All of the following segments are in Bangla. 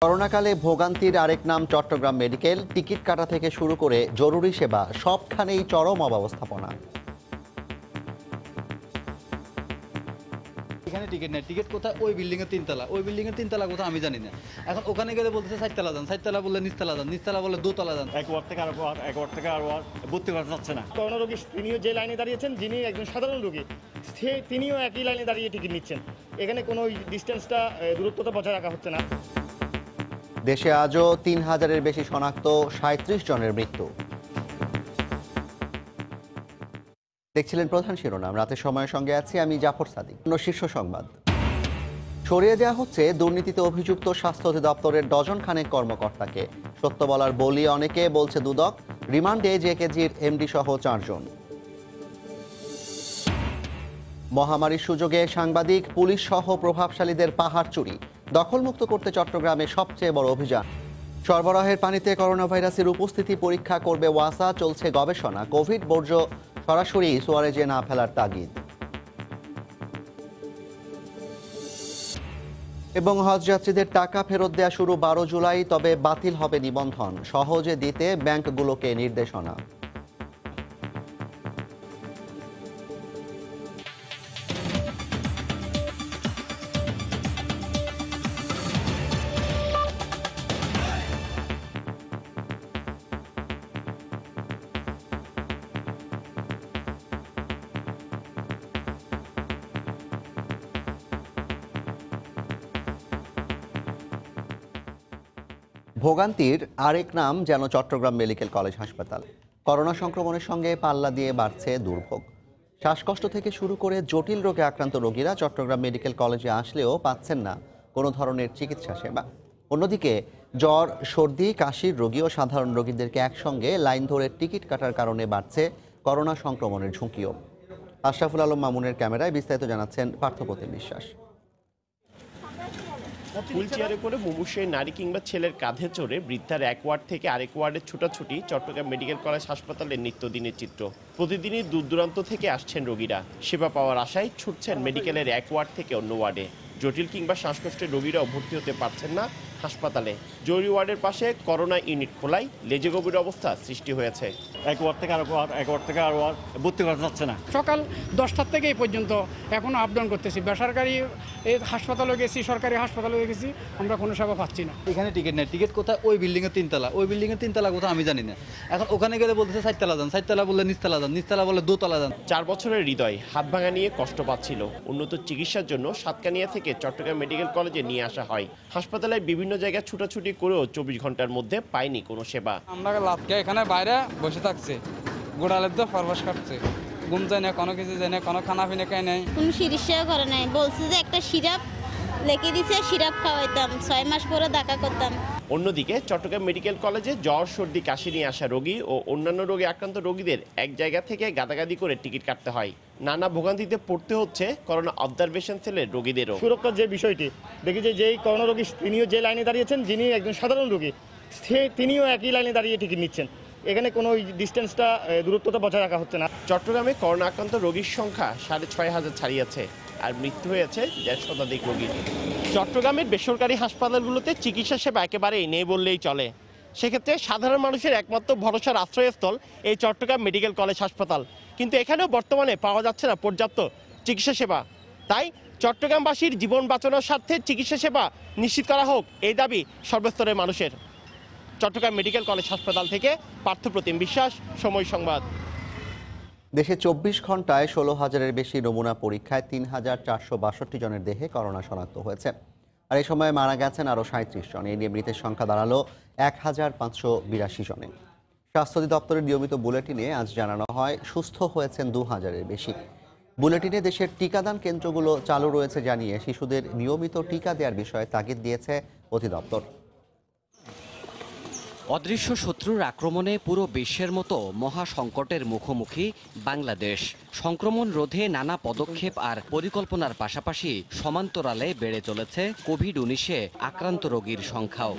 করোনাকালে ভোগান্তির আরেক নাম চট্টগ্রাম মেডিকেল। টিকিট কাটা থেকে শুরু করে জরুরি সেবা সবখানেই চরম অব্যবস্থাপনা। এখানে টিকিট নেই, টিকিট কোথায়? ওই বিল্ডিং এর তিনতলা, ওই বিল্ডিং এর তিনতলা কোথায় আমি জানি না। এখন ওখানে গেলে বলতেছে চারতলা যান, চারতলা বললে নিচতলা যান, নিচতলা বললে দোতলা যান। এক ওয়ার্ড থেকে আর ওয়ার্ড ভর্তি করা যাচ্ছে না। করোনা রোগী তিনিও যে লাইনে দাঁড়িয়েছেন, যিনি একজন সাধারণ রোগী, তিনিও একই লাইনে দাঁড়িয়ে টিকিট নিচ্ছেন। এখানে কোনো ডিস্টেন্সটা, দূরত্বটা বজায় রাখা হচ্ছে না। দেশে আজও ৩,০০০-এর বেশি শনাক্ত, ৩৭ জনের মৃত্যু। দেখছিলেন প্রধান শিরোনাম। রাতের সময়ের সঙ্গে আছি আমি জাফর সাদিক। শীর্ষ সংবাদ। সরিয়ে দেওয়া হচ্ছে দুর্নীতিতে অভিযুক্ত স্বাস্থ্য অধিদপ্তরের ডজন খানেক কর্মকর্তাকে। সত্য বলার বলি অনেকে, বলছে দুদক। রিমান্ডে জেকেজির এমডি সহ ৪ জন। মহামারীর সুযোগে সাংবাদিক, পুলিশ সহ প্রভাবশালীদের পাহাড় চুরি। দখলমুক্ত করতে চট্টগ্রামে সবচেয়ে বড় অভিযান। সরবরাহের পানিতে করোনা ভাইরাসের উপস্থিতি পরীক্ষা করবে ওয়াসা। চলছে গবেষণা। কোভিড বর্জ্য সরাসরি সুয়ারেজে না ফেলার তাগিদ। এবং হজযাত্রীদের টাকা ফেরত দেওয়া শুরু ১২ জুলাই, তবে বাতিল হবে নিবন্ধন। সহজে দিতে ব্যাংকগুলোকে নির্দেশনা। ভোগান্তির আরেক নাম যেন চট্টগ্রাম মেডিকেল কলেজ হাসপাতাল। করোনা সংক্রমণের সঙ্গে পাল্লা দিয়ে বাড়ছে দুর্ভোগ। শ্বাসকষ্ট থেকে শুরু করে জটিল রোগে আক্রান্ত রোগীরা চট্টগ্রাম মেডিকেল কলেজে আসলেও পাচ্ছেন না কোনো ধরনের চিকিৎসা সেবা। অন্যদিকে জ্বর, সর্দি, কাশির রোগী ও সাধারণ রোগীদেরকে একসঙ্গে লাইন ধরে টিকিট কাটার কারণে বাড়ছে করোনা সংক্রমণের ঝুঁকিও। আশরাফুল আলম মামুনের ক্যামেরায় বিস্তারিত জানাচ্ছেন পার্থপ্রতিম বিশ্বাস। হুইল চেয়ারে করে মুমূর্ষের নারী কিংবা ছেলের কাঁধে চড়ে বৃদ্ধার এক ওয়ার্ড থেকে আরেক ওয়ার্ডে ছুটাছুটি চট্টগ্রাম মেডিকেল কলেজ হাসপাতালের নিত্যদিনের চিত্র। প্রতিদিনই দূর দূরান্ত থেকে আসছেন রোগীরা। সেবা পাওয়ার আশায় ছুটছেন মেডিকেলের এক ওয়ার্ড থেকে অন্য ওয়ার্ডে। জটিল কিংবা শ্বাসকষ্টের রোগীরাও ভর্তি হতে পারছেন না হাসপাতালে। জরুরি ওয়ার্ডের পাশে করোনা ইউনিট খোলায় লেজে গভীর অবস্থা সৃষ্টি হয়েছে। এক ওয়ার্ড থেকে আর ওয়ার্ড ভর্তি করা যাচ্ছে না। সকাল 10টার থেকে এই পর্যন্ত এখনো আপ ডাউন করতেছি। বেসরকারি হাসপাতালে গেছি, সরকারি হাসপাতালে গেছি, আমরা কোনো সেবা পাচ্ছি না। এখানে টিকিট নেই, টিকিট কোথায়? ওই বিল্ডিং এর তিনতলা, ওই বিল্ডিং এর তিনতলা কোথায় আমি জানি না। এখন ওখানে গেলে বলতেছে চারতলা যান, চারতলা বললে নিচতলা যান, নিচতলা বললে দোতলা যান। 4 বছরের হৃদয় হাত ভাঙা নিয়ে কষ্ট পাচ্ছিল। উন্নত চিকিৎসার জন্য সাতকানিয়া থেকে চট্টগ্রাম মেডিকেল কলেজে নিয়ে আসা হয়। হাসপাতালের বিভিন্ন জায়গায় ছুটাছুটি করেও 24 ঘন্টার মধ্যে পায়নি কোনো সেবা। আমরা লাভকে এখানে বাইরে বসে থাকছে, গোড়ালের তো ফরফস কাটছে, ঘুম যায় না, কোনো কিছু যায় না, কোনো খানা পিনা খাই নাই, কোনো চিকিৎসাও করে নাই। বলছে যে একটা সিরাপ লিখে দিছে, সিরাপ খাওয়াইতাম, 6 মাস পরে দেখা করতাম। অন্যদিকে চট্টগ্রাম মেডিকেল কলেজে জ্বর, সর্দি, কাশি নিয়ে আসা রোগী ও অন্যান্য রোগে আক্রান্ত রোগীদের এক জায়গা থেকে গাদাগাদি করে টিকিট কাটতে হয়। নানা ভোগান্তিতে পড়তে হচ্ছে করোনা অবজারভেশন সেলের রোগীদেরও। সুরক্ষার যে বিষয়টি দেখি, যেই করোনা রোগী তিনিও যে লাইনে দাঁড়িয়েছেন, যিনি একজন সাধারণ রোগী, তিনিও একই লাইনে দাঁড়িয়ে টিকিট নিচ্ছেন। এখানে কোনো ডিস্টেন্সটা, দূরত্বটা বজায় রাখা হচ্ছে না। চট্টগ্রামে করোনা আক্রান্ত রোগীর সংখ্যা 6,500 ছাড়িয়েছে আর মৃত্যু হয়েছে 150 শতাধিক রোগীর। চট্টগ্রামের বেসরকারি হাসপাতালগুলোতে চিকিৎসা সেবা একেবারেই নেই বললেই চলে। সেক্ষেত্রে সাধারণ মানুষের একমাত্র ভরসার আশ্রয়স্থল এই চট্টগ্রাম মেডিকেল কলেজ হাসপাতাল। কিন্তু এখানেও বর্তমানে পাওয়া যাচ্ছে না পর্যাপ্ত চিকিৎসা সেবা। তাই চট্টগ্রামবাসীর জীবন বাঁচানোর স্বার্থে চিকিৎসা সেবা নিশ্চিত করা হোক, এই দাবি সর্বস্তরের মানুষের। চট্টগ্রাম মেডিকেল কলেজ হাসপাতাল থেকে পার্থপ্রতিম বিশ্বাস, সময় সংবাদ। দেশে 24 ঘন্টায় 16,000-এর বেশি নমুনা পরীক্ষায় 3,462 জনের দেহে করোনা শনাক্ত হয়েছে। আর এই সময় মারা গেছেন আরও 37 জন। এই নিয়ে মৃতের সংখ্যা দাঁড়ালো 1,582 জনে। স্বাস্থ্য অধিদপ্তরের নিয়মিত বুলেটিনে আজ জানানো হয় সুস্থ হয়েছেন 2,000-এর বেশি। বুলেটিনে দেশের টিকাদান কেন্দ্রগুলো চালু রয়েছে জানিয়ে শিশুদের নিয়মিত টিকা দেওয়ার বিষয়ে তাগিদ দিয়েছে অধিদপ্তর। অদৃশ্য শত্রুর আক্রমণে পুরো বিশ্বের মতো মহা সংকটের মুখোমুখি বাংলাদেশ। সংক্রমণ রোধে নানা পদক্ষেপ আর পরিকল্পনার পাশাপাশি সমান্তরালে বেড়ে চলেছে কোভিড-19-এ আক্রান্ত রোগীর সংখ্যাও।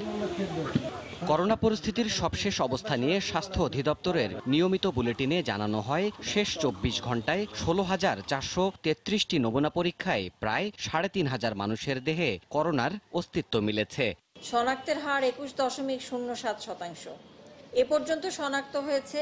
করোনা পরিস্থিতির সবশেষ অবস্থা নিয়ে স্বাস্থ্য অধিদপ্তরের নিয়মিত বুলেটিনে জানানো হয়, শেষ 24 ঘন্টায় 16,433টি নমুনা পরীক্ষায় প্রায় 3,500 মানুষের দেহে করোনার অস্তিত্ব মিলেছে। শনাক্তের হার 21.07%। এ পর্যন্ত শনাক্ত হয়েছে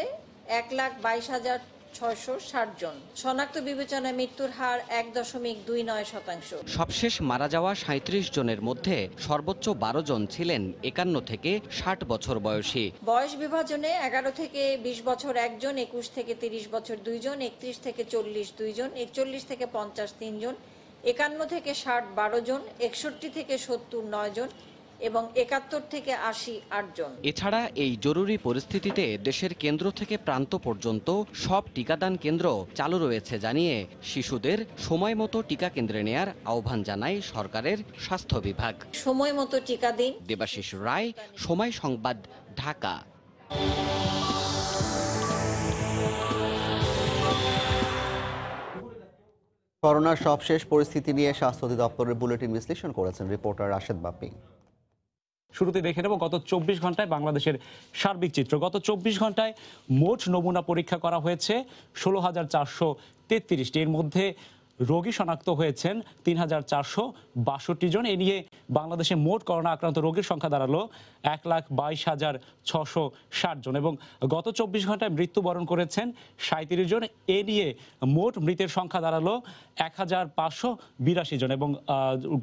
1,22,660 জন। শনাক্ত বিবেচনায় মৃত্যুর হার 1.29%। সবশেষ মারা যাওয়া 37 জনের মধ্যে সর্বোচ্চ 12 জন ছিলেন 51 থেকে 60 বছর বয়সী। বয়স বিভাজনে 11 থেকে 20 বছর 1 জন, 21 থেকে 30 বছর 2 জন, 31 থেকে 40 2 জন, 41 থেকে 50 3 জন, 51 থেকে 60 12 জন, 61 থেকে 70 9 জন এবং 71 থেকে 80 8 জন। এছাড়া এই জরুরি পরিস্থিতিতে দেশের কেন্দ্র থেকে প্রান্ত পর্যন্ত সব টিকাদান কেন্দ্র চালু রয়েছে জানিয়ে শিশুদের সময় মতো টিকা কেন্দ্রে নেয়ার আহ্বান জানায় সরকারের স্বাস্থ্য বিভাগ। সময় মতো টিকা দিন। দেবাশিস রায়, সময় সংবাদ, ঢাকা। করোনার সবশেষ পরিস্থিতি নিয়ে স্বাস্থ্য অধিদপ্তরের বুলেটিন বিশ্লেষণ করেছেন রিপোর্টার রাশেদ বাপ্পি। শুরুতে দেখে নেব গত 24 ঘন্টায় বাংলাদেশের সার্বিক চিত্র। গত 24 ঘন্টায় মোট নমুনা পরীক্ষা করা হয়েছে 16,433টি। এর মধ্যে রোগী শনাক্ত হয়েছেন 3,462 জন। এ নিয়ে বাংলাদেশে মোট করোনা আক্রান্ত রোগীর সংখ্যা দাঁড়ালো 1,22,660 জন এবং গত 24 ঘন্টায় মৃত্যুবরণ করেছেন 37 জন। এ নিয়ে মোট মৃতের সংখ্যা দাঁড়ালো 1,582 জন এবং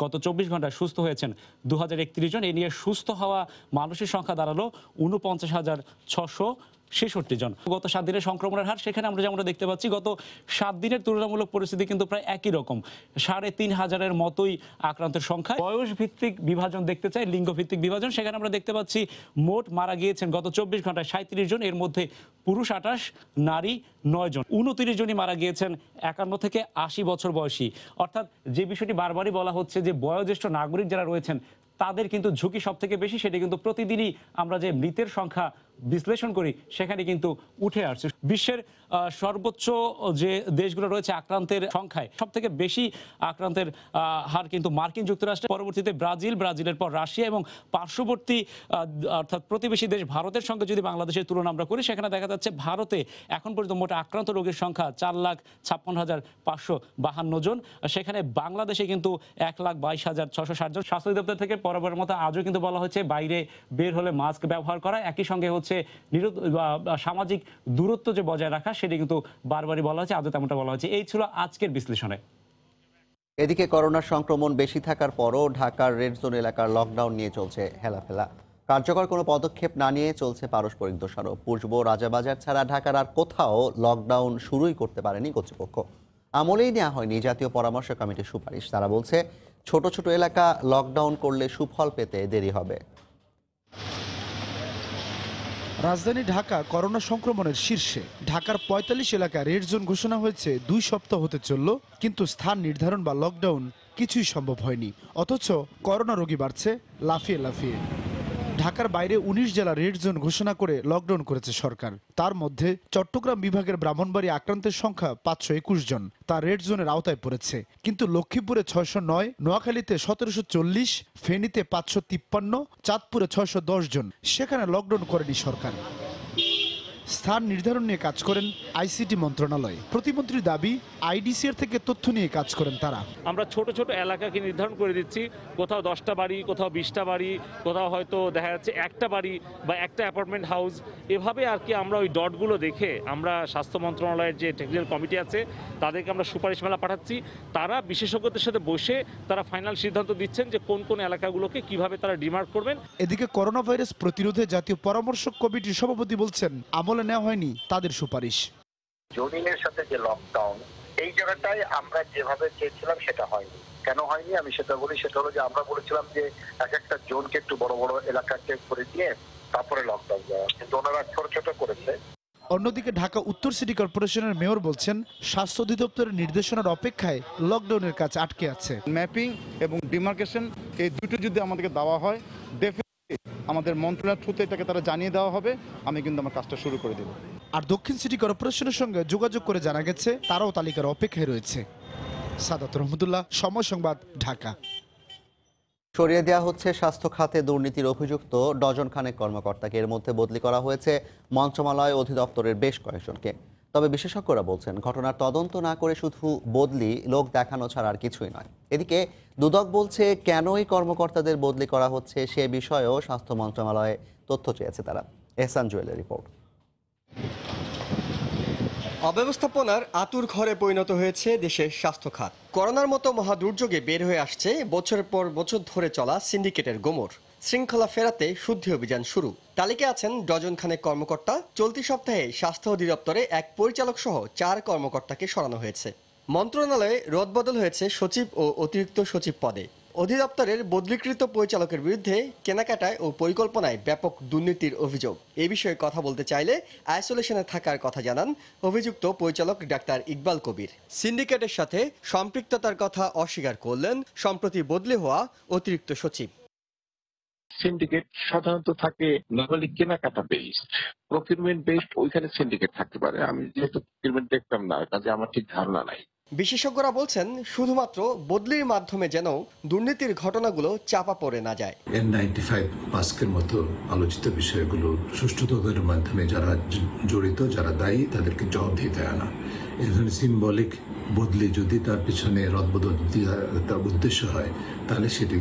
গত 24 ঘন্টায় সুস্থ হয়েছেন 2,031 জন। এ নিয়ে সুস্থ হওয়া মানুষের সংখ্যা দাঁড়ালো 49,666 জন। গত 7 দিনের সংক্রমণের হার, সেখানে আমরা যেমন দেখতে পাচ্ছি গত 7 দিনের তুলনামূলক পরিস্থিতি কিন্তু প্রায় একই রকম, 3,500-এর মতোই আক্রান্তের সংখ্যা। বয়স ভিত্তিক বিভাজন দেখতে চাই, লিঙ্গ ভিত্তিক বিভাজন, সেখানে আমরা দেখতে পাচ্ছি মোট মারা গিয়েছেন গত 24 ঘন্টায় 37 জন। এর মধ্যে পুরুষ 28, নারী 9 জন। 29 জনই মারা গিয়েছেন 51 থেকে 80 বছর বয়সী। অর্থাৎ যে বিষয়টি বারবারই বলা হচ্ছে যে বয়োজ্যেষ্ঠ নাগরিক যারা রয়েছেন তাদের কিন্তু ঝুঁকি সব থেকে বেশি, সেটা কিন্তু প্রতিদিনই আমরা যে মৃতের সংখ্যা বিশ্লেষণ করি সেখানে কিন্তু উঠে আসছে। বিশ্বের সর্বোচ্চ যে দেশগুলো রয়েছে আক্রান্তের সংখ্যায় সব থেকে বেশি আক্রান্তের হার কিন্তু মার্কিন যুক্তরাষ্ট্রে, পরবর্তীতে ব্রাজিল, ব্রাজিলের পর রাশিয়া এবং পার্শ্ববর্তী অর্থাৎ প্রতিবেশী দেশ ভারতের সঙ্গে যদি বাংলাদেশের তুলনা আমরা করি সেখানে দেখা যাচ্ছে ভারতে এখন পর্যন্ত মোট আক্রান্ত রোগীর সংখ্যা 4,56,552 জন। সেখানে বাংলাদেশে কিন্তু 1,22,660 জন। স্বাস্থ্য অধিদপ্তর থেকে বরাবরের মতো আজও কিন্তু বলা হয়েছে বাইরে বের হলে মাস্ক ব্যবহার করা, একই সঙ্গে হচ্ছে সামাজিক দূরত্ব যে বজায় রাখা, সেটি কিন্তু বারবারই বলা হয়েছে, আজও তেমনটা বলা হয়েছে। এই ছিল আজকের বিশ্লেষণে। এদিকে করোনার সংক্রমণ বেশি থাকার পরও ঢাকার রেড জোন এলাকার লকডাউন নিয়ে চলছে হেলাফেলা। কার্যকর কোনো পদক্ষেপ না নিয়ে চলছে পারস্পরিক দোষারোপ। পূর্ব রাজাবাজার ছাড়া ঢাকার আর কোথাও লকডাউন শুরুই করতে পারেনি কর্তৃপক্ষ। আমলেই নেওয়া হয়নি জাতীয় পরামর্শ কমিটির সুপারিশ। তারা বলছে ছোট ছোট এলাকা লকডাউন করলে সুফল পেতে দেরি হবে। রাজধানী ঢাকা করোনা সংক্রমণের শীর্ষে। ঢাকার 45 এলাকায় রেড জোন ঘোষণা হয়েছে 2 সপ্তাহ হতে চলল, কিন্তু স্থান নির্ধারণ বা লকডাউন কিছুই সম্ভব হয়নি। অথচ করোনা রোগী বাড়ছে লাফিয়ে লাফিয়ে। ঢাকার বাইরে 19 জেলা রেড জোন ঘোষণা করে লকডাউন করেছে সরকার। তার মধ্যে চট্টগ্রাম বিভাগের ব্রাহ্মণবাড়িয়া আক্রান্তের সংখ্যা 521 জন, তা রেড জোনের আওতায় পড়েছে। কিন্তু লক্ষ্মীপুরে 609, নোয়াখালীতে 1740, ফেনীতে 553, চাঁদপুরে 610 জন। সেখানে লকডাউন করেনি সরকার। স্থান নির্ধারণ নিয়ে কাজ করেন আইসিটি মন্ত্রণালয়। প্রতিমন্ত্রীর দাবি, আইডিসিআর থেকে তথ্য নিয়ে কাজ করেন তারা। আমরা ছোট ছোট এলাকাকে নির্ধারণ করে দিচ্ছি, কোথাও 10টা বাড়ি, কোথাও 20টা বাড়ি, কোথাও হয়তো দেখা যাচ্ছে একটা বাড়ি বা একটা অ্যাপার্টমেন্ট হাউস, এভাবে আর কি আমরা ওই ডটগুলো দেখে আমরা স্বাস্থ্য মন্ত্রণালয়ের যে টেকনিক্যাল কমিটি আছে তাদেরকে আমরা সুপারিশমালা পাঠাচ্ছি। তারা বিশেষজ্ঞদের সাথে বসে তারা ফাইনাল সিদ্ধান্ত দিচ্ছেন যে কোন কোন এলাকাগুলোকে কিভাবে তারা ডিমার্ক করবেন। এদিকে করোনা ভাইরাস প্রতিরোধে জাতীয় পরামর্শ কমিটির সভাপতি বলছেন আমলে নেওয়া হয়নি তাদের সুপারিশ। জোনিংয়ের সাথে যে লকডাউন, এই জায়গাটায় আমরা যেভাবে চেয়েছিলাম সেটা হয়নি। কেন হয়নি আমি সেটা বলি। সেটা হলো যে আমরা বলেছিলাম যে এক একটা জোনকে একটু বড় বড় এলাকাকে করে দিয়ে তারপরে লকডাউন দেওয়া, কিন্তু ওনারা ছোট ছোট করেছে। অন্যদিকে ঢাকা উত্তর সিটি কর্পোরেশনের মেয়র বলছেন স্বাস্থ্য অধিদপ্তরের নির্দেশনার অপেক্ষায় লকডাউনের কাজ আটকে আছে। ম্যাপিং এবং ডিমার্কেশন এই দুটো যদি আমাদেরকে দেওয়া হয়, ডেফিনেটলি আমাদের মন্ত্রণালয়ের থ্রুতে এটাকে তারা জানিয়ে দেওয়া হবে, আমি কিন্তু আমার কাজটা শুরু করে দেব। আর দক্ষিণ সিটি কর্পোরেশনের সঙ্গে যোগাযোগ করে জানা গেছে তারাও তালিকার অপেক্ষায় রয়েছে। সাদাত রহমতুল্লাহ, সময় সংবাদ, ঢাকা। সরিয়ে দেওয়া হচ্ছে স্বাস্থ্য খাতে দুর্নীতির অভিযুক্ত ডজন খানেক কর্মকর্তাকে। এর মধ্যে বদলি করা হয়েছে মন্ত্রণালয় অধিদপ্তরের বেশ কয়েকজনকে। তবে বিশেষজ্ঞরা বলছেন ঘটনার তদন্ত না করে শুধু বদলি লোক দেখানো ছাড়া আর কিছুই নয়। এদিকে দুদক বলছে কেন এই কর্মকর্তাদের বদলি করা হচ্ছে সে বিষয়েও স্বাস্থ্য মন্ত্রণালয়ে তথ্য চেয়েছে তারা। এহসান জুয়েলের রিপোর্ট। অব্যবস্থাপনার আতুর ঘরে পরিণত হয়েছে দেশের স্বাস্থ্য খাত। করোনার মতো মহা দুর্যোগে বের হয়ে আসছে বছরের পর বছর ধরে চলা সিন্ডিকেটের গোমর। শৃঙ্খলা ফেরাতে শুদ্ধি অভিযান শুরু। তালিকায় আছেন ডজন খানেক কর্মকর্তা। চলতি সপ্তাহে স্বাস্থ্য অধিদপ্তরে এক পরিচালক সহ 4 কর্মকর্তাকে সরানো হয়েছে। মন্ত্রণালয়ে রদবদল হয়েছে সচিব ও অতিরিক্ত সচিব পদে। অধিদপ্তরের বদলিকৃত পরিচালকের বিরুদ্ধে কেনাকাটায় ও পরিকল্পনায় ব্যাপক দুর্নীতির অভিযোগ। এ বিষয়ে কথা বলতে চাইলে আইসোলেশনে থাকার কথা জানান অভিযুক্ত পরিচালক ডাক্তার ইকবাল কবির। সিন্ডিকেটের সাথে সম্পৃক্ততার কথা অস্বীকার করলেন সম্প্রতি বদলি হওয়া অতিরিক্ত সচিব। সিন্ডিকেট সাধারণত থাকে নর্মালি কেনাকাটা বেসড, প্রকিউরমেন্ট বেসড, ওইখানে সিন্ডিকেট থাকতে পারে। আমি যেহেতু প্রকিউরমেন্ট দেখতাম না, কাজে আমার ঠিক ধারণা নাই। বিশেষজ্ঞরা বলছেন শুধুমাত্র বদলির মাধ্যমে যেন দুর্নীতির ঘটনাগুলো চাপা পড়ে না যায়। N95 মাস্কের মতো আলোচিত বিষয়গুলো সুষ্ঠু তদন্তের মাধ্যমে যারা জড়িত, যারা দায়ী, তাদেরকে জবাবদিহিতে আনা। এই ধরনের সিম্বলিক বদলি যদি তার পিছনে রদবদল তার উদ্দেশ্য হয়, তাহলে সেটি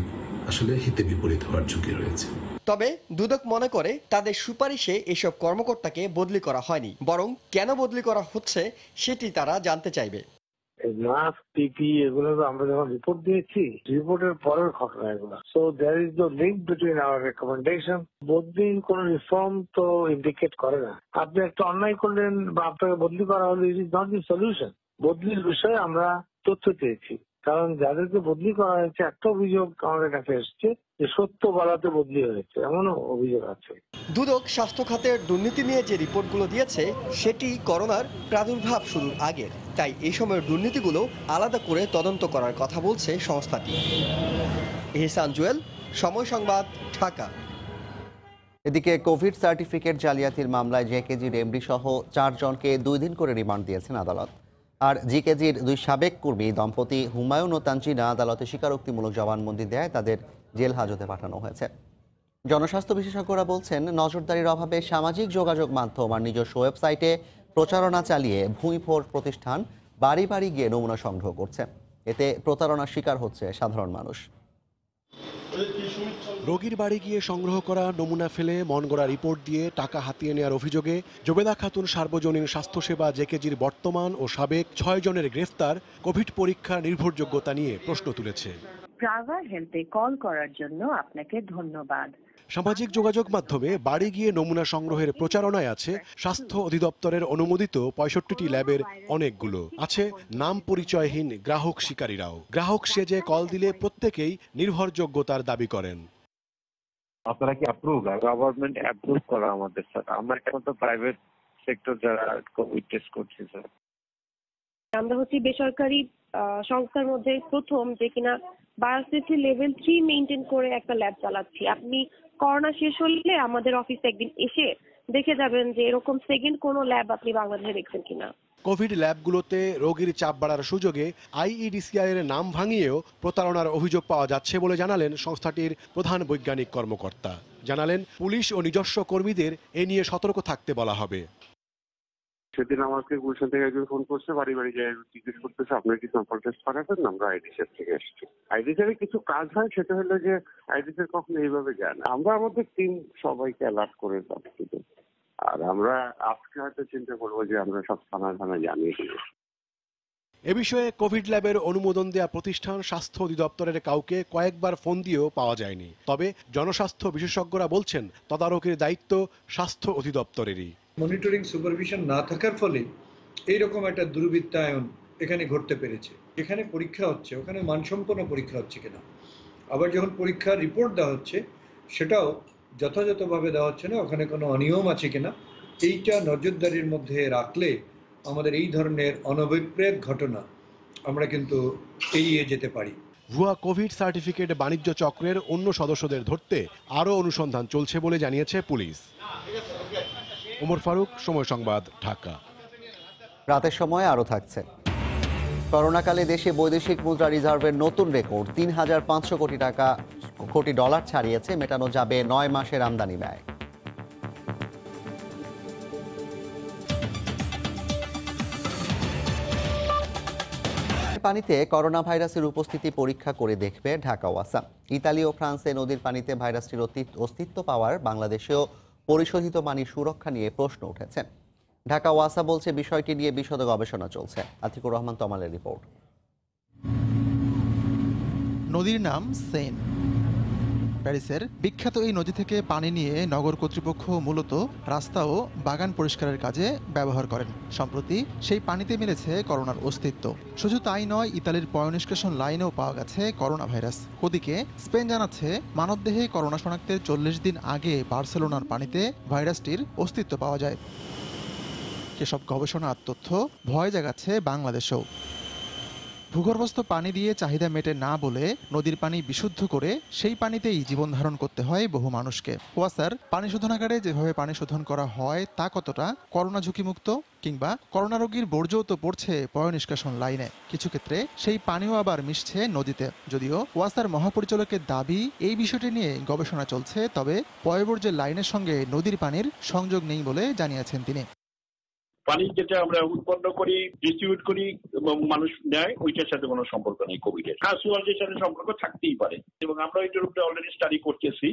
আসলে হিতে বিপরীত হওয়ার ঝুঁকি রয়েছে। তবে দুদক মনে করে তাদের সুপারিশে এসব কর্মকর্তাকে বদলি করা হয়নি, বরং কেন বদলি করা হচ্ছে সেটি তারা জানতে চাইবে। মাস্ক, পিপি এগুলো আমরা যখন রিপোর্ট দিয়েছি, রিপোর্টের পরের ঘটনা এগুলো। So there is no link between our recommendation. বদলি কোন রিফর্ম তো ইন্ডিকেট করে না। আপনি একটা অন্যায় করলেন বা আপনাকে বদলি করা হলো, it is not the solution. বদলির বিষয়ে আমরা তথ্য চেয়েছি, কারণ যাদেরকে বদলি করা হয়েছে একটা অভিযোগ আমাদের কাছে এসছে যে সত্য বলাতে বদলি হয়েছে, এমনও অভিযোগ আছে। দুদক স্বাস্থ্য খাতের দুর্নীতি নিয়ে যে রিপোর্টগুলো দিয়েছে সেটি করোনার প্রাদুর্ভাব শুরুর আগের। তাই এই সময়ের দুর্নীতিগুলো আলাদা করে তদন্ত করার কথা বলছে সংস্থাটি। এহসান জুয়েল, সময় সংবাদ, ঢাকা। এদিকে কোভিড সার্টিফিকেট জালিয়াতির মামলায় জেকেজির এমডি সহ 4 জনকে 2 দিন করে রিমান্ড দিয়েছেন আদালত। আর জিকেজির 2 সাবেক কর্মী দম্পতি হুমায়ুন ও তানজিনা আদালতে স্বীকারোক্তিমূলক জবানবন্দি দেয় তাদের জেল হাজতে পাঠানো হয়েছে। জনস্বাস্থ্য বিশেষজ্ঞরা বলছেন নজরদারির অভাবে সামাজিক যোগাযোগ মাধ্যম আর নিজস্ব ওয়েবসাইটে প্রচারণা চালিয়ে ভুঁইফোড় প্রতিষ্ঠান বাড়ি বাড়ি গিয়ে নমুনা সংগ্রহ করছে। এতে প্রতারণার শিকার হচ্ছে সাধারণ মানুষ। রোগীর বাড়ি গিয়ে সংগ্রহ করা নমুনা ফেলে মন গড়া রিপোর্ট দিয়ে টাকা হাতিয়ে নেওয়ার অভিযোগে জোবেদা খাতুন সার্বজনীন স্বাস্থ্যসেবা জেকেজির বর্তমান ও সাবেক 6 জনের গ্রেফতার কোভিড পরীক্ষার নির্ভরযোগ্যতা নিয়ে প্রশ্ন তুলেছে। ট্রাভার হেলথে কল করার জন্য আপনাকে ধন্যবাদ। সামাজিক যোগাযোগ মাধ্যমে বাড়ি গিয়ে নমুনা সংগ্রহের প্রচারণায় আছে স্বাস্থ্য অধিদপ্তরের অনুমোদিত 65টি ল্যাবের অনেকগুলো। আছে নাম পরিচয়হীন গ্রাহক শিকারীরাও। গ্রাহক সেজে কল দিলে প্রত্যেকেই নির্ভরযোগ্যতার দাবি করেন। আপনারা কি অ্যাপ্রুভ? গভর্নমেন্ট অ্যাপ্রুভ করা আমাদের স্যার। আমরা এখন তো প্রাইভেট সেক্টর যারা কোভিড টেস্ট করছি স্যার। আমরা হচ্ছে বেসরকারি সংস্থার মধ্যে প্রথম যে কিনা বায়োসেফটি লেভেল 3 মেইনটেইন করে একটা ল্যাব চালাচ্ছি। আপনি করোনা শেষ হলে আমাদের অফিসে একদিন এসে দেখে যাবেন যে এরকম সেকেন্ড কোনো ল্যাব আপনি বাংলাদেশে দেখছেন কিনা। কোভিড ল্যাবগুলোতে রোগীর চাপ বাড়ার সুযোগে আইইডিসিআই এর নাম ভাঙিয়েও প্রতারণার অভিযোগ পাওয়া যাচ্ছে বলে জানালেন সংস্থাটির প্রধান বৈজ্ঞানিক কর্মকর্তা। জানালেন পুলিশ ও নিজস্ব কর্মীদের এ নিয়ে সতর্ক থাকতে বলা হবে। সেদিন আমাকে গুলশান থেকে একজন ফোন করছে, বাড়ি বাড়ি যায় জিজ্ঞেস করতেছে আপনার কি স্যাম্পল টেস্ট করাবেন? আমরা আইডিসিআর থেকে এসেছি। আইডিসিআর কিছু কাজ হয়, সেটা হলো যে আইডিসিআর কখনো এইভাবে যায় না। আমরা আমাদের টিম সবাইকে অ্যালার্ট করে রাখছি, আর আমরা আজকে হয়তো চিন্তা করবো যে আমরা সব থানায় থানায় জানিয়ে দিব। এ বিষয়ে কোভিড ল্যাবের অনুমোদন দেওয়া প্রতিষ্ঠান স্বাস্থ্য অধিদপ্তরের কাউকে কয়েকবার ফোন দিয়েও পাওয়া যায়নি। তবে জনস্বাস্থ্য বিশেষজ্ঞরা বলছেন তদারকির দায়িত্ব স্বাস্থ্য অধিদপ্তরেরই। মনিটরিং সুপারভিশন না থাকার ফলে এইরকম একটা দুর্বৃত্তায়ন এখানে ঘটতে পেরেছে। এখানে পরীক্ষা হচ্ছে, ওখানে মানসম্পন্ন পরীক্ষা হচ্ছে কিনা, আবার যখন পরীক্ষার রিপোর্ট দেওয়া হচ্ছে সেটাও যথাযথভাবে দেওয়া হচ্ছে না, ওখানে কোনো অনিয়ম আছে কিনা, এইটা নজরদারির মধ্যে রাখলে আমাদের এই ধরনের অনভিপ্রেত ঘটনা আমরা কিন্তু এড়িয়ে যেতে পারি। ভুয়া কোভিড সার্টিফিকেট বাণিজ্য চক্রের অন্য সদস্যদের ধরতে আরও অনুসন্ধান চলছে বলে জানিয়েছে পুলিশ। ওমর ফারুক, সময় সংবাদ, ঢাকা। রাতের সময় আরও থাকছে। করোনাকালে দেশে বৈদেশিক মুদ্রা রিজার্ভের নতুন রেকর্ড ৩,৫০০ কোটি ডলার ছাড়িয়েছে। মেটানো যাবে 9 মাসের আমদানি ব্যয়। পানিতে করোনা ভাইরাসের উপস্থিতি পরীক্ষা করে দেখবে ঢাকা ওয়াসা। ইতালি ও ফ্রান্সে নদীর পানিতে ভাইরাসটির অস্তিত্ব পাওয়ার বাংলাদেশেও পরিশোধিত পানির সুরক্ষা নিয়ে প্রশ্ন উঠেছে। ঢাকা ওয়াসা বলছে বিষয়টি নিয়ে বিশদ গবেষণা চলছে। আতিকুর রহমান তমালের রিপোর্ট। নদীর নাম সেন। প্যারিসের বিখ্যাত এই নদী থেকে পানি নিয়ে নগর কর্তৃপক্ষ মূলত রাস্তা ও বাগান পরিষ্কারের কাজে ব্যবহার করেন। সম্প্রতি সেই পানিতে মিলেছে করোনার অস্তিত্ব। শুধু তাই নয়, ইতালির পয়ঃনিষ্কাশন লাইনেও পাওয়া গেছে করোনা ভাইরাস। ওদিকে স্পেন জানাচ্ছে মানবদেহে করোনা শনাক্তের 40 দিন আগে বার্সেলোনার পানিতে ভাইরাসটির অস্তিত্ব পাওয়া যায়। এসব গবেষণার তথ্য ভয় জাগাচ্ছে বাংলাদেশেও। ভূগর্ভস্থ পানি দিয়ে চাহিদা মেটে না বলে নদীর পানি বিশুদ্ধ করে সেই পানিতেই জীবন ধারণ করতে হয় বহু মানুষকে। ওয়াসার পানি শোধনাগারে যেভাবে পানি শোধন করা হয় তা কতটা করোনা ঝুঁকিমুক্ত, কিংবা করোনা রোগীর বর্জ্যও তো পড়ছে পয়ঃনিষ্কাশন লাইনে। কিছু ক্ষেত্রে সেই পানিও আবার মিশছে নদীতে। যদিও ওয়াসার মহাপরিচালকের দাবি এই বিষয়টি নিয়ে গবেষণা চলছে, তবে পয়ঃবর্জ্যের লাইনের সঙ্গে নদীর পানির সংযোগ নেই বলে জানিয়েছেন তিনি। পানি যেটা আমরা উৎপন্ন করি, ডিস্ট্রিবিউট করি এবং মানুষ নেয়, ওইটার সাথে কোনো সম্পর্ক নেই কোভিডের। কাজওয়ালদের সাথে সম্পর্ক থাকতেই পারে এবং আমরা এটার উপরে অলরেডি স্টাডি করতেছি।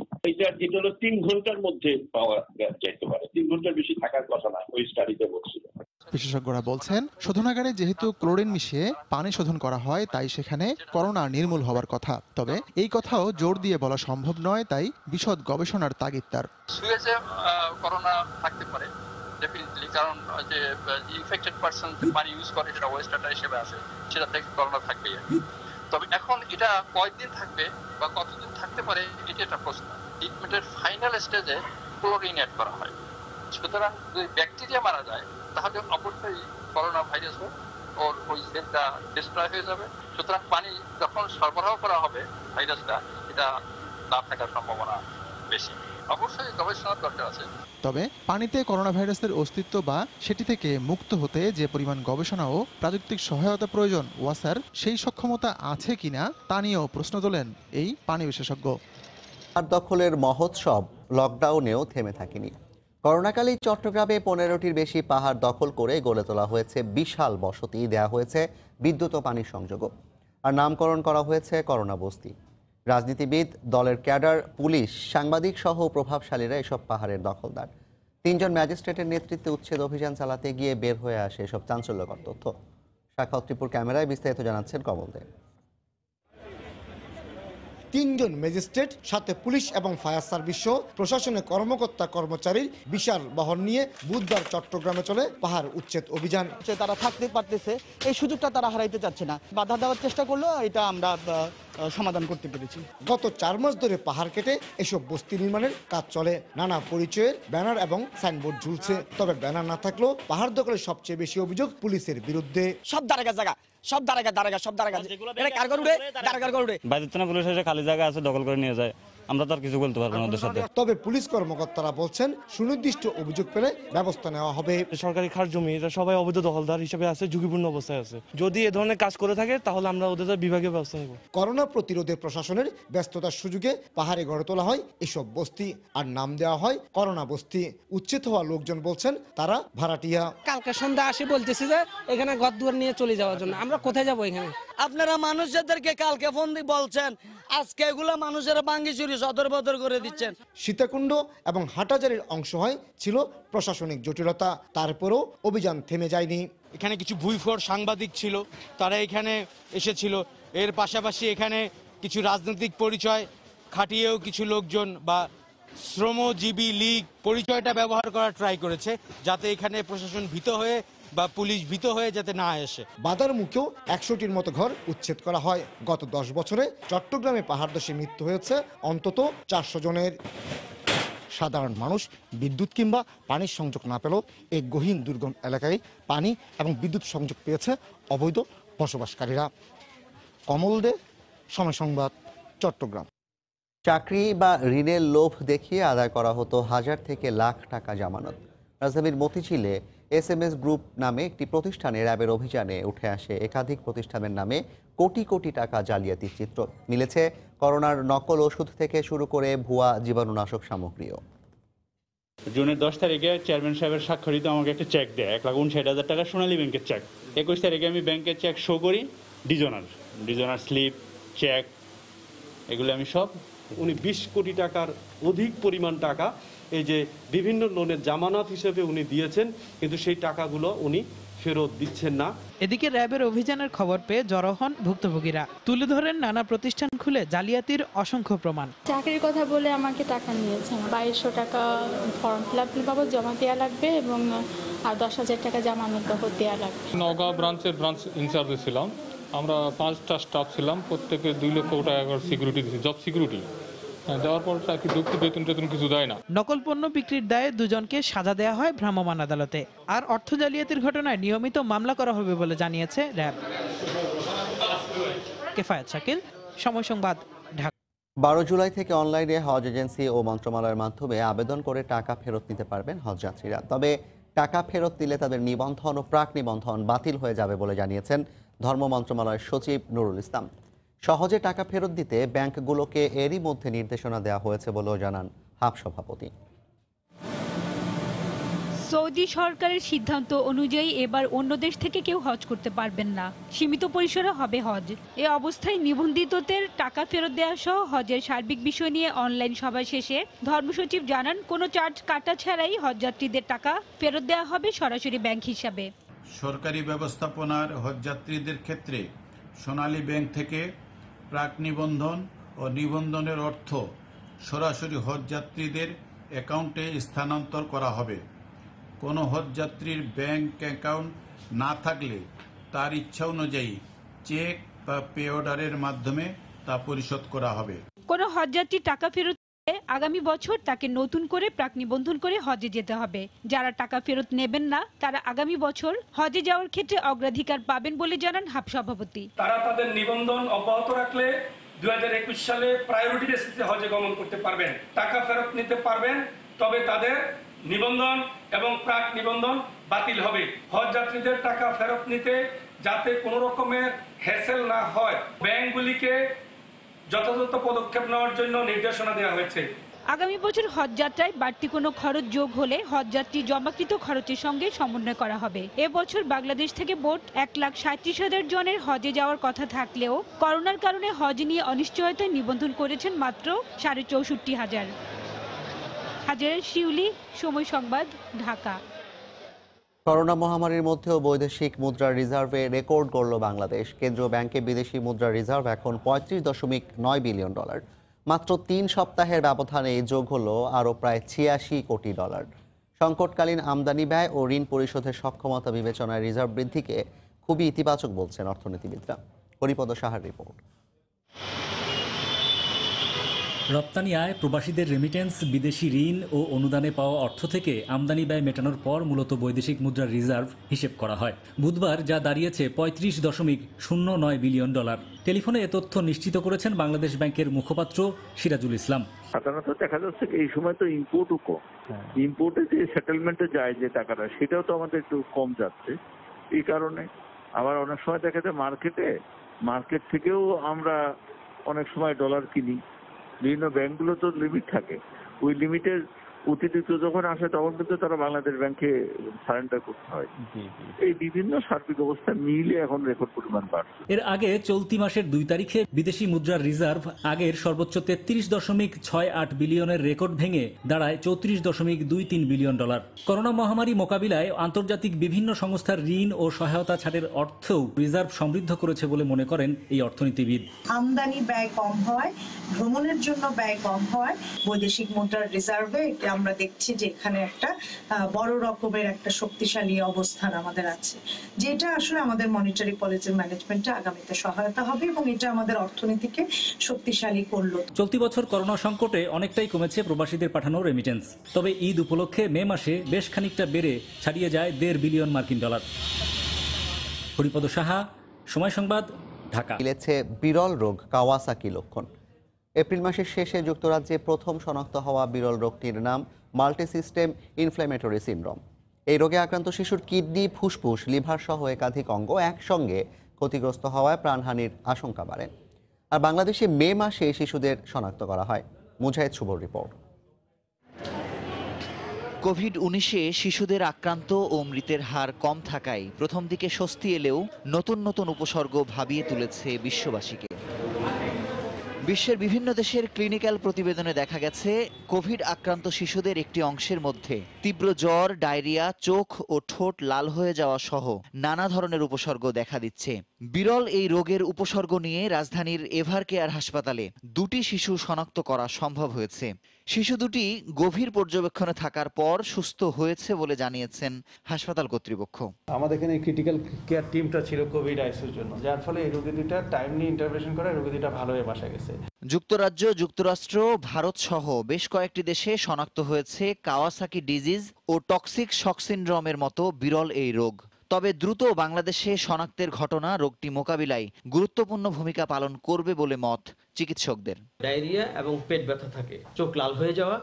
এটা হলো 3 ঘন্টার মধ্যে পাওয়া যেতে পারে। 3 ঘন্টার বেশি থাকার কথা না, ওই স্টাডিতে বলছিল। বিশেষজ্ঞরা বলছেন, শোধনাগারে যেহেতু ক্লোরিন মিশিয়ে পানি শোধন করা হয়, তাই সেখানে করোনা নির্মূল হওয়ার কথা। তবে এই কথাও জোর দিয়ে বলা সম্ভব নয়, তাই বিশদ গবেষণার তাগিদ তার। সুয়েজে করোনা থাকতে পারে ডেফিনেটলি, কারণ যে ইনফেক্টেড পারসন পানি ইউজ করে সেটা ওয়েস্ট ওয়াটার হিসেবে আসে, সেটা থেকে করোনা থাকবেই। তবে এখন এটা কয়েকদিন থাকবে বা কতদিন থাকতে পারে এটা একটা প্রশ্ন। ট্রিটমেন্টের ফাইনাল স্টেজে ক্লোরিন অ্যাড করা হয়। সুতরাং যদি ব্যাকটেরিয়া মারা যায় তাহলে অবশ্যই করোনা ভাইরাসও ওর ওই সেলটা ডিস্ট্রয় হয়ে যাবে। সুতরাং পানি যখন সরবরাহ করা হবে ভাইরাসটা, এটা না থাকার সম্ভাবনা বেশি। অবশ্যই গবেষণার দরকার আছে। তবে পানিতে করোনা ভাইরাসের অস্তিত্ব বা সেটি থেকে মুক্ত হতে যে পরিমাণ গবেষণা ও প্রাযুক্তিক সহায়তা প্রয়োজন, ওয়াসার সেই সক্ষমতা আছে কিনা তা নিয়েও প্রশ্ন তোলেন এই পানি বিশেষজ্ঞ। আর দখলের মহোৎসব লকডাউনেও থেমে থাকেনি। করোনাকালেই চট্টগ্রামে 15টির বেশি পাহাড় দখল করে গড়ে তোলা হয়েছে বিশাল বসতি, দেয়া হয়েছে বিদ্যুৎ ও পানির সংযোগও, আর নামকরণ করা হয়েছে করোনা বস্তি। রাজনীতিবিদ, দলের ক্যাডার, পুলিশ, সাংবাদিক সহ প্রভাবশালীরা এসব পাহাড়ের দখলদার। 3 জন ম্যাজিস্ট্রেটের নেতৃত্বে উচ্ছেদ অভিযান চালাতে গিয়ে বের হয়ে আসে এসব চাঞ্চল্যকর তথ্য। শাখা ত্রিপুর ক্যামেরায় বিস্তারিত জানাচ্ছেন কমল দে। 3 জন ম্যাজিস্ট্রেট, সাথে পুলিশ এবং ফায়ার সার্ভিস সহ প্রশাসনের কর্মকর্তা কর্মচারীর বিশাল বহর নিয়ে বুধবার চট্টগ্রামে চলে পাহাড় উচ্ছেদ অভিযান। তারা থাকতে পারতেছে, এই সুযোগটা তারা হারাইতে চাচ্ছে না। বাধা দেওয়ার চেষ্টা করলেও এটা আমরা সমাধান করতে পেরেছি। গত 4 মাস ধরে পাহাড় কেটে এসব বস্তি নির্মাণের কাজ চলে। নানা পরিচয়ের ব্যানার এবং সাইনবোর্ড ঝুলছে। তবে ব্যানার না থাকলেও পাহাড় দখলের সবচেয়ে বেশি অভিযোগ পুলিশের বিরুদ্ধে। সব দাঁড়াগা জায়গা, সব দাঁড়াগা এটা কারগর উড়ে, দাঁড়াগর উড়ে বাইরে পুলিশ এসে খালি জায়গা আছে দখল করে নিয়ে যায়, আমরা তো আর কিছু বলতে পারবো না ওদের সাথে। তবে পুলিশ কর্মকর্তারা বলছেন, সুনির্দিষ্ট অভিযোগ পেলে ব্যবস্থা নেওয়া হবে। সরকারি খাস জমি, এটা সবাই অবৈধ দখলদার হিসেবে আছে, ঝুঁকিপূর্ণ অবস্থায় আছে। যদি এ ধরনের কাজ করে থাকে তাহলে আমরা ওদের বিভাগীয় ব্যবস্থা নেব। করোনা প্রতিরোধে প্রশাসনের ব্যস্ততার সুযোগে পাহাড়ে গড়ে তোলা হয় এসব বস্তি, আর নাম দেওয়া হয় করোনা বস্তি। উচ্ছেদ হওয়া লোকজন বলছেন তারা ভাড়াটিয়া। কালকে সন্ধ্যা আসে বলতেছি যে এখানে ঘর দুয়ার নিয়ে চলে যাওয়ার জন্য। আমরা কোথায় যাবো এখানে? আপনারা মানুষদেরকে কালকে ফোন দিয়ে বলছেন, আজকে এগুলা মানুষের ভাঙ্গি চুরি সদর বদর করে দিচ্ছেন। সীতাকুণ্ড এবং হাটাজারির অংশ হয় ছিল প্রশাসনিক জটিলতা, তারপরও অভিযান থেমে যায়নি। এখানে কিছু ভুইফোর সাংবাদিক ছিল, তারা এখানে এসেছিল। এর পাশাপাশি এখানে কিছু রাজনৈতিক পরিচয় খাটিয়েও কিছু লোকজন বা শ্রমজীবী লীগ পরিচয়টা ব্যবহার করার ট্রাই করেছে, যাতে এখানে প্রশাসন ভীত হয়ে বা পুলিশ ভীত হয়ে যাতে না আসে। বাধার মুখেও 100টির মতো ঘর উচ্ছেদ করা হয়। গত 10 বছরে চট্টগ্রামে পাহাড়ধসে মৃত্যু হয়েছে অন্তত 400 জনের। সাধারণ মানুষ বিদ্যুৎ কিংবা পানির সংযোগ না পেলেও এই গহীন দুর্গম এলাকায় পানি এবং বিদ্যুৎ সংযোগ পেয়েছে অবৈধ বসবাসকারীরা। কমল দে, সময় সংবাদ, চট্টগ্রাম। চাকরি বা ঋণের লোভ দেখিয়ে আদায় করা হতো হাজার থেকে লাখ টাকা জামানত। রাজধানীর মতিঝিলে SMS গ্রুপ নামে একটি প্রতিষ্ঠানে র্যাবের অভিযানে উঠে আসে একাধিক প্রতিষ্ঠানের নামে কোটি কোটি টাকা জালিয়াতির চিত্র। মিলেছে করোনার নকল ওষুধ থেকে শুরু করে ভুয়া জীবাণুনাশক সামগ্রীও। জুনের 10 তারিখে চেয়ারম্যান সাহেবের স্বাক্ষরিত আমাকে একটা চেক দেয়, 1,59,000 টাকা সোনালী ব্যাংকের চেক। 21 তারিখে আমি ব্যাংকের চেক শো করি, ডিজনার স্লিপ, চেক, এগুলো আমি সব। উনি 20 কোটি টাকার অধিক পরিমাণ টাকা এই যে বিভিন্ন লোনের জামানত হিসেবে উনি দিয়েছেন, কিন্তু সেই টাকাগুলো উনি ফেরত দিচ্ছেন না। এদিকে র্যাবের অভিযানের খবর পেয়ে জড়ো হন ভুক্তভোগীরা। তুলে ধরেন নানা প্রতিষ্ঠান খুলে জালিয়াতির অসংখ্য প্রমাণ। চাকরির কথা বলে আমাকে টাকা নিয়েছে, 2200 টাকা ফর্ম ফিল আপ বাবদ জমা দেওয়া লাগবে এবং আর 10,000 টাকা জামানত বাবদ দেওয়া লাগবে। নওগাঁ ব্রাঞ্চের ব্রাঞ্চ ইনচার্জে ছিলাম আমরা, 5টা স্টাফ ছিলাম, প্রত্যেকে 2 লক্ষ টাকা করে সিকিউরিটি দিয়েছি, জব সিকিউরিটি দেওয়ার পর চাকরি ঢুকতে বেতন কিছু দেয় না। নকল পণ্য বিক্রির দায়ে দুজনকে সাজা দেওয়া হয় ভ্রাম্যমাণ আদালতে। আর অর্থ জালিয়াতির ঘটনায় নিয়মিত মামলা করা হবে বলে জানিয়েছে র্যাব। কেফায়েত শাকিল, সময় সংবাদ, ঢাকা। 12 জুলাই থেকে অনলাইনে হজ এজেন্সি ও মন্ত্রণালয়ের মাধ্যমে আবেদন করে টাকা ফেরত নিতে পারবেন হজযাত্রীরা। তবে টাকা ফেরত দিলে তাদের নিবন্ধন ও প্রাক নিবন্ধন বাতিল হয়ে যাবে বলে জানিয়েছেন ধর্ম মন্ত্রণালয়ের সচিব নুরুল ইসলাম। সহজে টাকা ফেরত দিতে ব্যাংকগুলোকে এরই মধ্যে নির্দেশনা দেওয়া হয়েছে বলেও জানান হাব সভাপতি। সৌদি সরকারের সিদ্ধান্ত অনুযায়ী এবার অন্য দেশ থেকে কেউ হজ করতে পারবেন না, সীমিত পরিসরে হবে হজ। এ অবস্থায় নিবন্ধিতদের টাকা ফেরত দেওয়া সহ হজের সার্বিক বিষয় নিয়ে অনলাইন সভা শেষে ধর্মসচিব জানান, কোনো চার্জ কাটা ছাড়াই হজযাত্রীদের টাকা ফেরত দেওয়া হবে সরাসরি ব্যাংক হিসাবে। সরকারি ব্যবস্থাপনার হজযাত্রীদের ক্ষেত্রে সোনালী ব্যাংক থেকে প্রাক নিবন্ধন ও নিবন্ধনের অর্থ সরাসরি হজযাত্রীদের অ্যাকাউন্টে স্থানান্তর করা হবে। কোনো হজযাত্রীর ব্যাংক অ্যাকাউন্ট না থাকলে তার ইচ্ছা অনুযায়ী চেক বা পে অর্ডারের মাধ্যমে তা পরিশোধ করা হবে। কোনো হজযাত্রী টাকা ফেরত আগামী বছর তাকে নতুন করে প্রাক নিবন্ধন করে হজে যেতে হবে। যারা টাকা ফেরত নেবেন না তারা আগামী বছর হজে যাওয়ার ক্ষেত্রে অগ্রাধিকার পাবেন বলে জানান হাব সভাপতি। তারা তাদের নিবন্ধন অব্যাহত রাখলে 2021 সালে প্রায়োরিটি বেসিসে হজে গমন করতে পারবেন, টাকা ফেরত নিতে পারবেন। তবে তাদের নিবন্ধন এবং প্রাক নিবন্ধন বাতিল হবে। হজ যাত্রীদের টাকা ফেরত নিতে যাতে কোনো রকমের হ্যাসেল না হয়, ব্যাংকগুলিকে যথাযথ পদক্ষেপ নেওয়ার জন্য নির্দেশনা দেওয়া হয়েছে। আগামী বছর হজযাত্রায় বাড়তি কোনো খরচ যোগ হলে হজযাত্রী জমাকৃত খরচের সঙ্গে সমন্বয় করা হবে। এবছর বাংলাদেশ থেকে মোট 1,37,000 জনের হজে যাওয়ার কথা থাকলেও করোনার কারণে হজ নিয়ে অনিশ্চয়তায় নিবন্ধন করেছেন মাত্র 64,500। হাজারের শিউলি, সময় সংবাদ, ঢাকা। করোনা মহামারীর মধ্যেও বৈদেশিক মুদ্রার রিজার্ভে রেকর্ড গড়ল বাংলাদেশ। কেন্দ্রীয় ব্যাংকে বিদেশি মুদ্রার রিজার্ভ এখন $35.9 বিলিয়ন। মাত্র 3 সপ্তাহের ব্যবধানে যোগ হলো আরও প্রায় $86 কোটি। সংকটকালীন আমদানি ব্যয় ও ঋণ পরিশোধের সক্ষমতা বিবেচনায় রিজার্ভ বৃদ্ধিকে খুবই ইতিবাচক বলছেন অর্থনীতিবিদরা। হরিপদ সাহার রিপোর্ট। রপ্তানি আয়, প্রবাসীদের রেমিটেন্স, বিদেশি ঋণ ও অনুদানে পাওয়া অর্থ থেকে আমদানি ব্যয় মেটানোর পর মূলত বৈদেশিক মুদ্রার রিজার্ভ হিসেব করা হয়। বুধবার যা দাঁড়িয়েছে $35.09 বিলিয়ন। টেলিফোনে এ তথ্য নিশ্চিত করেছেন বাংলাদেশ ব্যাংকের মুখপাত্র সিরাজুল ইসলাম। সাধারণত দেখা যাচ্ছে এই সময় তো ইম্পোর্টও কম, ইম্পোর্টে যে সেটেলমেন্টে যায় যে টাকাটা সেটাও তো আমাদের একটু কম যাচ্ছে। এই কারণে আবার অনেক সময় দেখা যায় মার্কেট থেকেও আমরা অনেক সময় ডলার কিনি। বিভিন্ন ব্যাংকগুলো তো লিমিট থাকে, ওই লিমিটের অতিরিক্ত যখন আসে তখন কিন্তু তারা বাংলাদেশ ব্যাংকে সারেন্ডার করতে হয়। এই বিভিন্ন সার্বিক অবস্থা মিলে এখন রেকর্ড পরিমাণ বাড়ছে। এর আগে চলতি মাসের 2 তারিখে বিদেশি মুদ্রার রিজার্ভ আগের সর্বোচ্চ $33.68 বিলিয়নের রেকর্ড ভেঙে দাঁড়ায় $34.23 বিলিয়ন। করোনা মহামারী মোকাবিলায় আন্তর্জাতিক বিভিন্ন সংস্থার ঋণ ও সহায়তা ছাড়ের অর্থেও রিজার্ভ সমৃদ্ধ করেছে বলে মনে করেন এই অর্থনীতিবিদ। আমদানি ব্যয় কম হয়, ভ্রমণের জন্য ব্যয় কম হয়, বৈদেশিক মুদ্রার রিজার্ভে আমরা দেখছি যে এখানে একটা বড় রকমের একটা শক্তিশালী অবস্থান আমাদের আছে, যেটা আসলে আমাদের মনিটারি পলিসি ম্যানেজমেন্টে আগামীতে সহায়তা হবে এবং এটা আমাদের অর্থনীতিকে শক্তিশালী করলো। চলতি বছর করোনা সংকটে অনেকটাই কমেছে প্রবাসীদের পাঠানো রেমিটেন্স। তবে ঈদ উপলক্ষে মে মাসে বেশ খানিকটা বেড়ে ছাড়িয়ে যায় $1.5 বিলিয়ন। হরিপদ সাহা, সময় সংবাদ, ঢাকা। মিলেছে বিরল রোগ কাওয়াসাকি লক্ষণ। এপ্রিল মাসের শেষে যুক্তরাজ্যে প্রথম শনাক্ত হওয়া বিরল রোগটির নাম মাল্টিসিস্টেম ইনফ্ল্যামেটরি সিনড্রোম। এই রোগে আক্রান্ত শিশুর কিডনি, ফুসফুস, লিভার সহ একাধিক অঙ্গ একসঙ্গে ক্ষতিগ্রস্ত হওয়ায় প্রাণহানির আশঙ্কা বাড়ে। আর বাংলাদেশে মে মাসে শিশুদের শনাক্ত করা হয়। মুজাহিদ শুভর রিপোর্ট। কোভিড-19-এ শিশুদের আক্রান্ত ও মৃতের হার কম থাকায় প্রথম দিকে স্বস্তি এলেও নতুন নতুন উপসর্গ ভাবিয়ে তুলেছে বিশ্ববাসীকে। বিশ্বের বিভিন্ন দেশের ক্লিনিক্যাল প্রতিবেদনে দেখা গেছে কোভিড আক্রান্ত শিশুদের একটি অংশের মধ্যে তীব্র জ্বর, ডায়রিয়া, চোখ ও ঠোঁট লাল হয়ে যাওয়া সহ নানা ধরনের উপসর্গ দেখা দিচ্ছে। বিরল এই রোগের উপসর্গ নিয়ে রাজধানীর এভারকেয়ার হাসপাতালে 2টি শিশু শনাক্ত করা সম্ভব হয়েছে। শিশু দুটি গভীর পর্যবেক্ষণে থাকার পর সুস্থ হয়েছে বলে জানিয়েছেন হাসপাতাল কর্তৃপক্ষ। আমাদের এখানে ক্রিটিক্যাল কেয়ার টিমটা ছিল কোভিড আইসিইউর জন্য, যার ফলে এই রোগী দুইটা টাইমলি ইন্টারভেনশন করে রোগী দুইটা ভালো হয়ে বাসা গেছে। যুক্তরাজ্য, যুক্তরাষ্ট্র, ভারত সহ বেশ কয়েকটি দেশে শনাক্ত হয়েছে কাওয়াসাকি ডিজিজ ও টক্সিক শক সিনড্রোমের মতো বিরল এই রোগ। তবে দ্রুত বাংলাদেশে শনাক্তের ঘটনা রোগটি মোকাবিলায় গুরুত্বপূর্ণ ভূমিকা পালন করবে বলে মত চিকিৎসকদের। ডায়রিয়া এবং পেট ব্যথা থাকে, চোখ লাল হয়ে যাওয়া,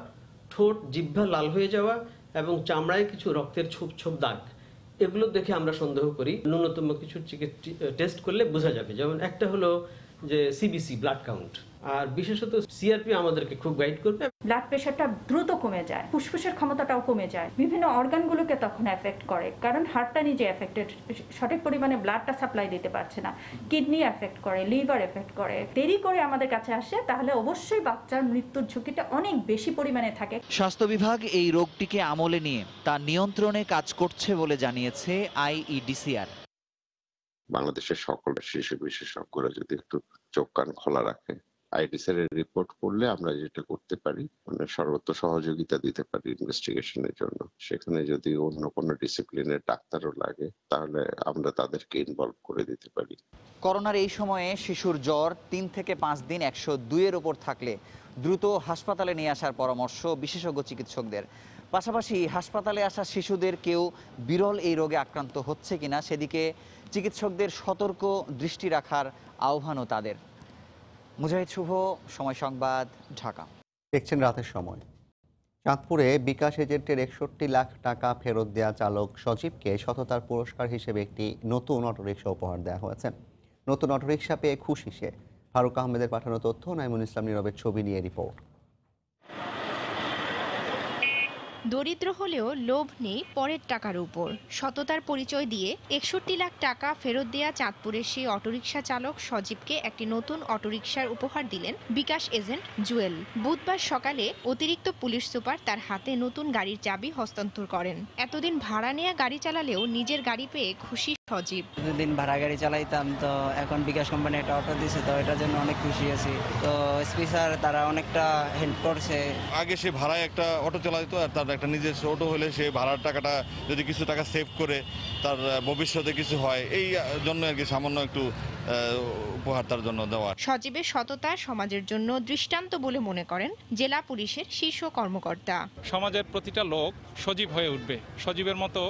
ঠোঁট জিহ্বা লাল হয়ে যাওয়া এবং চামড়ায় কিছু রক্তের ছোপ ছোপ দাগ, এগুলো দেখে আমরা সন্দেহ করি। ন্যূনতম কিছু টেস্ট করলে বোঝা যাবে। যেমন একটা হলো যে সিবিসি ব্লাড কাউন্ট, আর বিশেষত সিআরপি আমাদেরকে খুব গাইড করবে। ব্লাড প্রেশারটা দ্রুত কমে যায়, ফুসফুসের ক্ষমতাটাও কমে যায়, বিভিন্ন অর্গানগুলোকে তখন এফেক্ট করে, কারণ হার্টটা নিজে এফেক্টেড, সঠিক পরিমাণে ব্লাডটা সাপ্লাই দিতে পারছে না, কিডনি এফেক্ট করে, লিভার এফেক্ট করে। দেরি করে আমাদের কাছে আসে তাহলে অবশ্যই বাচ্চার মৃত্যুর ঝুঁকিটা অনেক বেশি পরিমাণে থাকে। স্বাস্থ্য বিভাগ এই রোগটিকে আমলে নিয়ে তা নিয়ন্ত্রণে কাজ করছে বলে জানিয়েছে আইইডিসিআর। বাংলাদেশের সকল শিশু বিশেষজ্ঞরা যদি একটু চোখ কান খোলা রাখে, আইডিসিআর এর রিপোর্ট করলে আমরা যেটা করতে পারি মানে সর্বোচ্চ সহযোগিতা দিতে পারি ইনভেস্টিগেশনের জন্য। সেখানে যদি অন্য কোনো ডিসিপ্লিনের ডাক্তারও লাগে তাহলে আমরা তাদেরকে ইনভলভ করে দিতে পারি। করোনার এই সময়ে শিশুর জ্বর 3 থেকে 5 দিন 102-এর ওপর থাকলে দ্রুত হাসপাতালে নিয়ে আসার পরামর্শ বিশেষজ্ঞ চিকিৎসকদের। পাশাপাশি হাসপাতালে আসা শিশুদের কেউ বিরল এই রোগে আক্রান্ত হচ্ছে কিনা সেদিকে চিকিৎসকদের সতর্ক দৃষ্টি রাখার আহ্বানও তাদের। মুজাহিদ শুভ, সময় সংবাদ, ঢাকা। দেখছেন রাতের সময়। চাঁদপুরে বিকাশ এজেন্টের 61 লাখ টাকা ফেরত দেওয়া চালক সজীবকে সততার পুরস্কার হিসেবে একটি নতুন অটোরিকশা উপহার দেওয়া হয়েছে। নতুন অটোরিকশা পেয়ে খুশি সে। ফারুক আহমেদের পাঠানো তথ্য, নাইমুল ইসলাম নীরবের ছবি নিয়ে রিপোর্ট। দরিদ্র হলেও লোভ নেই পরের টাকার উপর। সততার পরিচয় দিয়ে 61 লাখ টাকা ফেরত দেয়া চাঁদপুরের সেই অটোরিকশা চালক সজীবকে একটি নতুন অটোরিকশার উপহার দিলেন বিকাশ এজেন্ট জুয়েল। বুধবার সকালে অতিরিক্ত পুলিশ সুপার তার হাতে নতুন গাড়ির চাবি হস্তান্তর করেন। এতদিন ভাড়া নেয়া গাড়ি চালালেও নিজের গাড়ি পেয়ে খুশি সজীব। দুদিন ভাড়া গাড়ি চালাইতাম, তো এখন বিকাশ কোম্পানি একটা অটো দিয়েছে, তো এটার জন্য অনেক খুশি আছি। তো এসপি স্যার তারা অনেকটা হেল্প করছে। আগে সে ভাড়ায় একটা অটো চালাইতো, আর তার একটা নিজস্ব অটো হলে সে ভাড়ার টাকাটা যদি কিছু টাকা সেভ করে তার ভবিষ্যতে কিছু হয়, এই জন্য আর কি সামান্য একটু উপহার তার জন্য দেওয়া। সজীবের সততা সমাজের জন্য দৃষ্টান্ত বলে মনে করেন জেলা পুলিশের শীর্ষ কর্মকর্তা। সমাজের প্রতিটা লোক সজীব হয়ে উঠবে, সজীবের মতো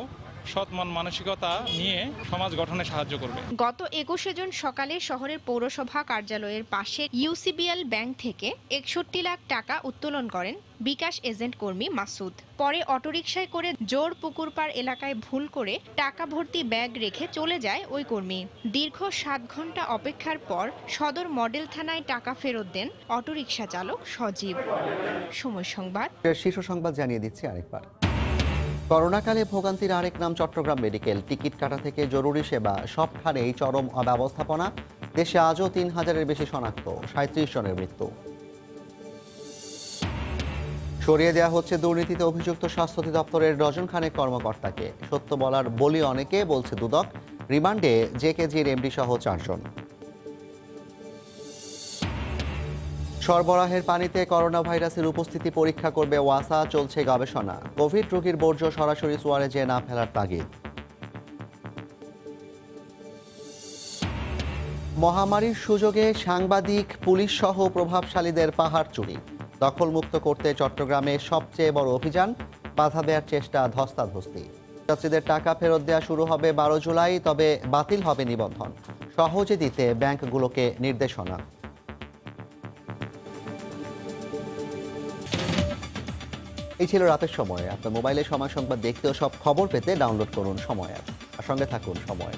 সৎমান মানসিকতা নিয়ে সমাজ গঠনে সাহায্য করবে। গত 21 জুন সকালে শহরের পৌরসভা কার্যালয়ের পাশে ইউসিবিএল ব্যাংক থেকে 61 লাখ টাকা উত্তোলন করেন বিকাশ এজেন্ট কর্মী মাসুদ। পরে অটোরিকশায় করে জোর পুকুরপাড় এলাকায় ভুল করে টাকা ভর্তি ব্যাগ রেখে চলে যায় ওই কর্মী। দীর্ঘ 7 ঘন্টা অপেক্ষার পর সদর মডেল থানায় টাকা ফেরত দেন অটোরিকশা চালক সজীব। সময় সংবাদ। শীর্ষ সংবাদ জানিয়ে দিচ্ছি আরেকবার। করোনাকালে ভোগান্তির আরেক নাম চট্টগ্রাম মেডিকেল। টিকিট কাটা থেকে জরুরি সেবা সবখানেই চরম অব্যবস্থাপনা। দেশে আজও 3000-এর বেশি শনাক্ত, 37 জনের মৃত্যু। সরিয়ে দেওয়া হচ্ছে দুর্নীতিতে অভিযুক্ত স্বাস্থ্য অধিদপ্তরের ডজন খানেক কর্মকর্তাকে। সত্য বলার বলি অনেকে, বলছে দুদক। রিমান্ডে জেকেজির এমডি সহ 4 জন। সরবরাহের পানিতে করোনা ভাইরাসের উপস্থিতি পরীক্ষা করবে ওয়াসা, চলছে গবেষণা। কোভিড রোগীর বর্জ্য সরাসরি সুয়ারেজে না ফেলার তাগিদ। মহামারীর সুযোগে সাংবাদিক, পুলিশ সহ প্রভাবশালীদের পাহাড় চুরি। দখলমুক্ত করতে চট্টগ্রামে সবচেয়ে বড় অভিযান। বাধা দেওয়ার চেষ্টা ধস্তাধস্তি। যাত্রীদের টাকা ফেরত দেওয়া শুরু হবে 12 জুলাই, তবে বাতিল হবে নিবন্ধন। সহজে দিতে ব্যাংকগুলোকে নির্দেশনা। এই ছিল রাতের সময়। আপনার মোবাইলে সময় সংবাদ দেখতে ও সব খবর পেতে ডাউনলোড করুন সময় অ্যাপ। আর সঙ্গে থাকুন সময়।